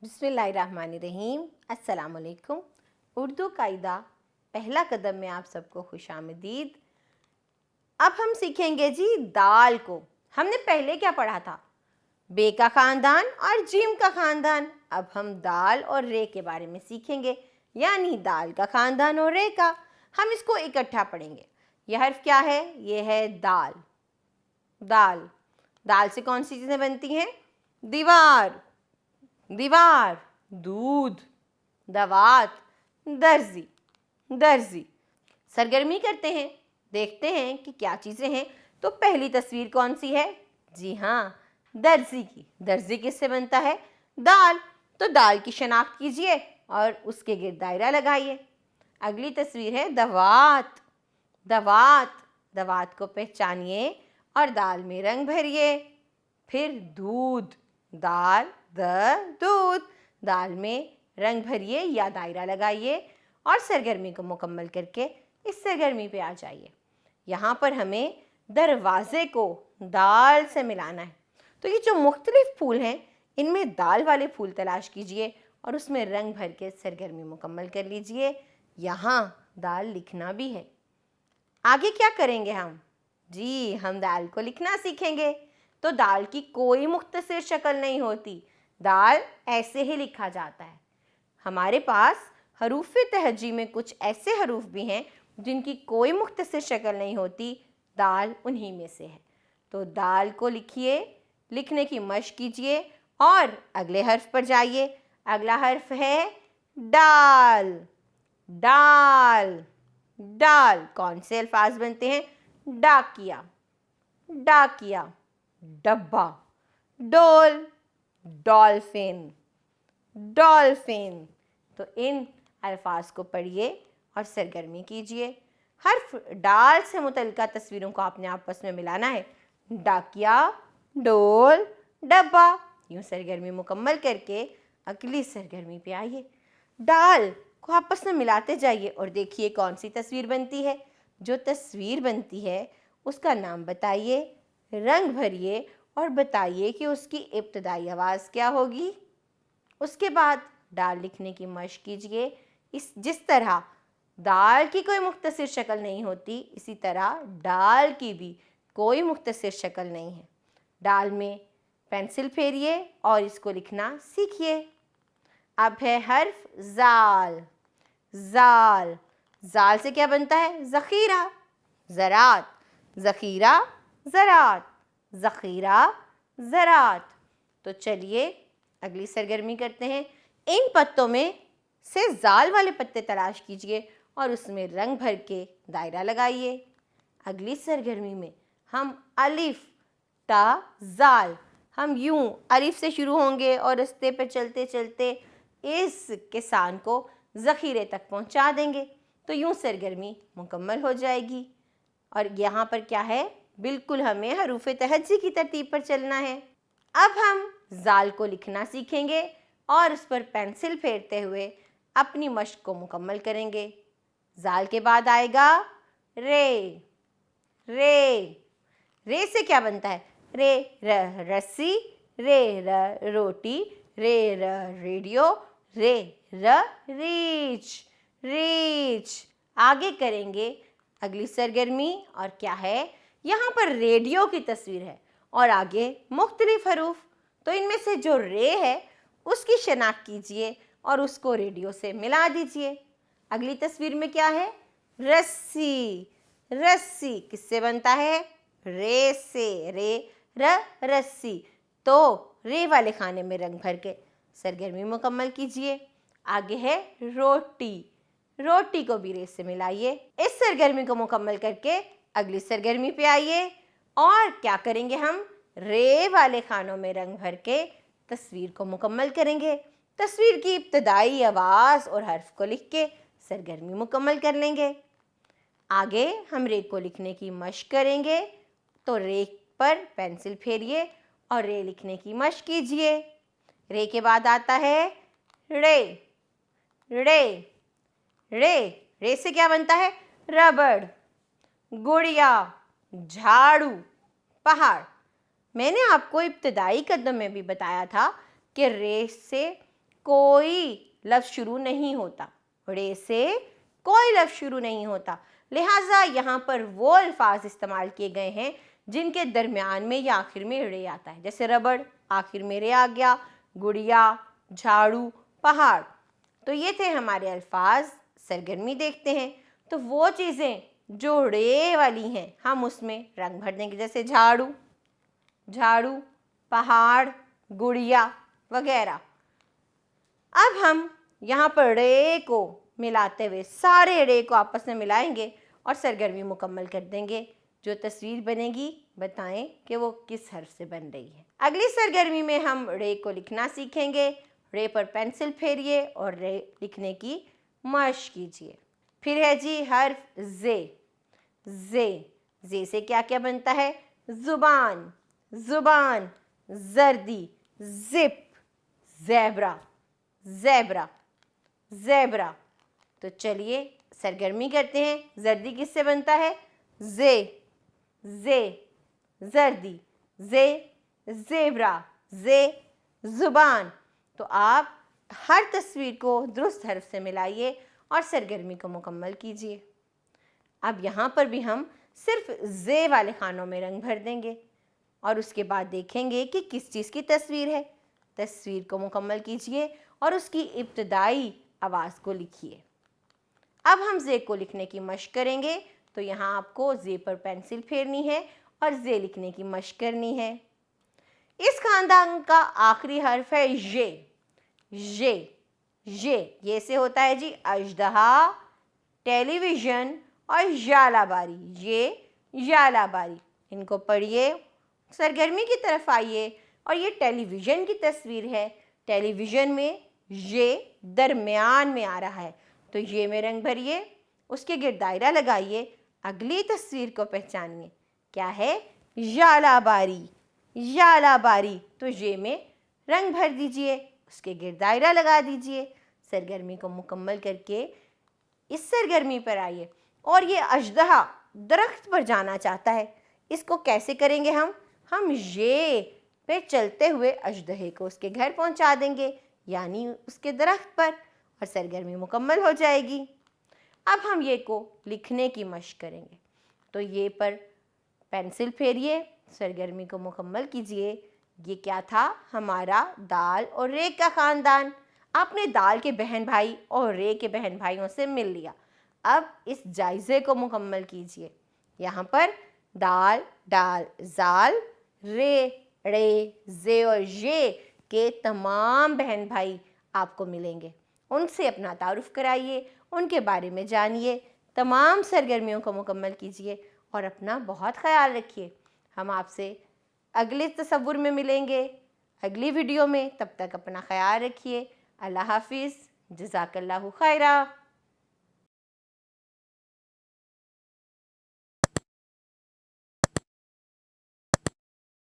बिस्मिल्लाहिर्रहमानिर्रहीम। अस्सलाम वालेकुम। उर्दू कायदा पहला कदम में आप सबको खुशामदीद। अब हम सीखेंगे जी दाल को। हमने पहले क्या पढ़ा था? बे का ख़ानदान और जीम का ख़ानदान। अब हम दाल और रे के बारे में सीखेंगे, यानी दाल का ख़ानदान और रे का। हम इसको इकट्ठा पढ़ेंगे। यह हर्फ क्या है? ये है दाल। दाल दाल से कौन सी चीज़ें बनती हैं? दीवार, दीवार, दूध, दवात, दर्जी, दर्जी। सरगर्मी करते हैं, देखते हैं कि क्या चीज़ें हैं। तो पहली तस्वीर कौन सी है? जी हाँ, दर्जी की। दर्जी किससे बनता है? दाल। तो दाल की शनाख्त कीजिए और उसके गिर्द दायरा लगाइए। अगली तस्वीर है दवात। दवात दवात को पहचानिए और दाल में रंग भरिए। फिर दूध, दाल दूध, दाल में रंग भरिए या दायरा लगाइए और सरगर्मी को मुकम्मल करके इस सरगर्मी पे आ जाइए। यहाँ पर हमें दरवाज़े को दाल से मिलाना है। तो ये जो मुख्तलिफ फूल हैं, इनमें दाल वाले फूल तलाश कीजिए और उसमें रंग भर के सरगर्मी मुकम्मल कर लीजिए। यहाँ दाल लिखना भी है। आगे क्या करेंगे हम? जी, हम दाल को लिखना सीखेंगे। तो दाल की कोई मुख्तसर शक्ल नहीं होती, दाल ऐसे ही लिखा जाता है। हमारे पास हरूफ तहजी में कुछ ऐसे हरूफ भी हैं जिनकी कोई मुख्तसर शक्ल नहीं होती, दाल उन्हीं में से है। तो दाल को लिखिए, लिखने की मशक कीजिए और अगले हर्फ पर जाइए। अगला हर्फ है डाल। डाल डाल कौन से अल्फाज बनते हैं? डाकिया, डाकिया, डब्बा, डोल, डॉल्फिन, डॉल्फिन। तो इन अल्फाज को पढ़िए और सरगर्मी कीजिए। हर्फ डाल से मुतल्लिका तस्वीरों को आपने आपस में मिलाना है। डाकिया, डोल, डब्बा। यूँ सरगर्मी मुकम्मल करके अगली सरगर्मी पे आइए। डाल को आपस में मिलाते जाइए और देखिए कौन सी तस्वीर बनती है। जो तस्वीर बनती है उसका नाम बताइए, रंग भरिए और बताइए कि उसकी इब्तदाई आवाज़ क्या होगी। उसके बाद दाल लिखने की मशक कीजिए। जिस तरह दाल की कोई मुख्तसर शक्ल नहीं होती, इसी तरह डाल की भी कोई मुख्तसर शक्ल नहीं है। दाल में पेंसिल फेरिए और इसको लिखना सीखिए। अब है हर्फ जाल। जाल जाल से क्या बनता है? ज़ख़ीरा, ज़रात, ज़ख़ीरा, ज़रात, ज़ख़ीरा, ज़रात। तो चलिए अगली सरगर्मी करते हैं। इन पत्तों में से जाल वाले पत्ते तलाश कीजिए और उसमें रंग भर के दायरा लगाइए। अगली सरगर्मी में हम अलिफ ता जाल, हम यूं अलिफ से शुरू होंगे और रास्ते पे चलते चलते इस किसान को ज़ख़ीरे तक पहुंचा देंगे। तो यूं सरगर्मी मुकम्मल हो जाएगी। और यहाँ पर क्या है? बिल्कुल हमें हरूफ तहज्जी की तरतीब पर चलना है। अब हम जाल को लिखना सीखेंगे और उस पर पेंसिल फेरते हुए अपनी मशक को मुकम्मल करेंगे। जाल के बाद आएगा रे। रे रे से क्या बनता है? रे र रस्सी, रे र रोटी, रे र रेडियो, रे र रीच, रीच। आगे करेंगे अगली सरगर्मी। और क्या है? यहाँ पर रेडियो की तस्वीर है और आगे मुख्तलिफ हरूफ। तो इनमें से जो रे है उसकी शनाख्त कीजिए और उसको रेडियो से मिला दीजिए। अगली तस्वीर में क्या है? रस्सी। रस्सी किससे बनता है? रे से, रे र रस्सी। तो रे वाले खाने में रंग भर के सरगर्मी मुकम्मल कीजिए। आगे है रोटी। रोटी को भी रे से मिलाइए। इस सरगर्मी को मुकम्मल करके अगली सरगर्मी पे आइए और क्या करेंगे हम? रे वाले खानों में रंग भर के तस्वीर को मुकम्मल करेंगे। तस्वीर की इब्तदाई आवाज़ और हर्फ को लिख के सरगर्मी मुकम्मल कर लेंगे। आगे हम रे को लिखने की मशक करेंगे। तो रे पर पेंसिल फेरिए और रे लिखने की मशक कीजिए। रे के बाद आता है रे। रे रे रे से क्या बनता है? रबड़, गुड़िया, झाड़ू, पहाड़। मैंने आपको इब्तदाई कदम में भी बताया था कि रे से कोई लफ्ज़ शुरू नहीं होता, रे से कोई लफ्ज़ शुरू नहीं होता, लिहाजा यहाँ पर वो अल्फाज इस्तेमाल किए गए हैं जिनके दरमियान में या आखिर में रे आता है, जैसे रबड़ आखिर में रे आ गया, गुड़िया, झाड़ू, पहाड़। तो ये थे हमारे अल्फाज। सरगर्मी देखते हैं तो वो चीज़ें जो रे वाली हैं हम उसमें रंग भर देंगे, जैसे झाड़ू, झाड़ू, पहाड़, गुड़िया वगैरह। अब हम यहाँ पर रे को मिलाते हुए सारे रे को आपस में मिलाएंगे और सरगर्मी मुकम्मल कर देंगे। जो तस्वीर बनेगी बताएं कि वो किस हर्फ से बन रही है। अगली सरगर्मी में हम रे को लिखना सीखेंगे। रे पर पेंसिल फेरिए और रे लिखने की मश्क कीजिए। फिर है जी हर्फ जे। जे से क्या क्या बनता है? जुबान, जुबान, जर्दी, जिप, ज़ेब्रा, ज़ेब्रा, ज़ेब्रा। तो चलिए सरगर्मी करते हैं। जर्दी किससे बनता है? जे, जे, जर्दी, जे, ज़ेब्रा, जे, ज़ुबान। तो आप हर तस्वीर को दुरुस्त हर्फ से मिलाइए और सरगर्मी को मुकम्मल कीजिए। अब यहाँ पर भी हम सिर्फ जे वाले खानों में रंग भर देंगे और उसके बाद देखेंगे कि किस चीज़ की तस्वीर है। तस्वीर को मुकम्मल कीजिए और उसकी इब्तदाई आवाज़ को लिखिए। अब हम जे को लिखने की मश्क करेंगे। तो यहाँ आपको जे पर पेंसिल फेरनी है और जे लिखने की मश्क करनी है। इस खानदान का आखिरी हर्फ है ये। ये से होता है जी अजदहा, टेलीविज़न और जालाबारी। ये जालाबारी, इनको पढ़िए। सरगर्मी की तरफ आइए और ये टेलीविज़न की तस्वीर है। टेलीविज़न में ये दरमियान में आ रहा है तो ये में रंग भरिए, उसके गिर्द दायरा लगाइए। अगली तस्वीर को पहचानिए, क्या है? जालाबारी, जालाबारी। तो ये में रंग भर दीजिए, उसके गिर्द दायरा लगा दीजिए। सरगर्मी को मुकम्मल करके इस सरगर्मी पर आइए। और ये अजदहा दरख्त पर जाना चाहता है, इसको कैसे करेंगे हम ये पे चलते हुए अजदहे को उसके घर पहुंचा देंगे, यानी उसके दरख्त पर, और सरगर्मी मुकम्मल हो जाएगी। अब हम ये को लिखने की मश्क करेंगे। तो ये पर पेंसिल फेरिए, सरगर्मी को मुकम्मल कीजिए। ये क्या था? हमारा दाल और रे का ख़ानदान। आपने दाल के बहन भाई और रे के बहन भाइयों से मिल लिया। अब इस जायज़े को मुकम्मल कीजिए। यहाँ पर दाल, डाल, जाल, रे, रे, जे और ये के तमाम बहन भाई आपको मिलेंगे। उनसे अपना तारुफ कराइए, उनके बारे में जानिए, तमाम सरगर्मियों को मुकम्मल कीजिए और अपना बहुत ख्याल रखिए। हम आपसे अगले तसव्वुर में मिलेंगे, अगली वीडियो में। तब तक अपना ख्याल रखिए। अल्लाह हाफिज़, जज़ाकल्लाहु खैरा।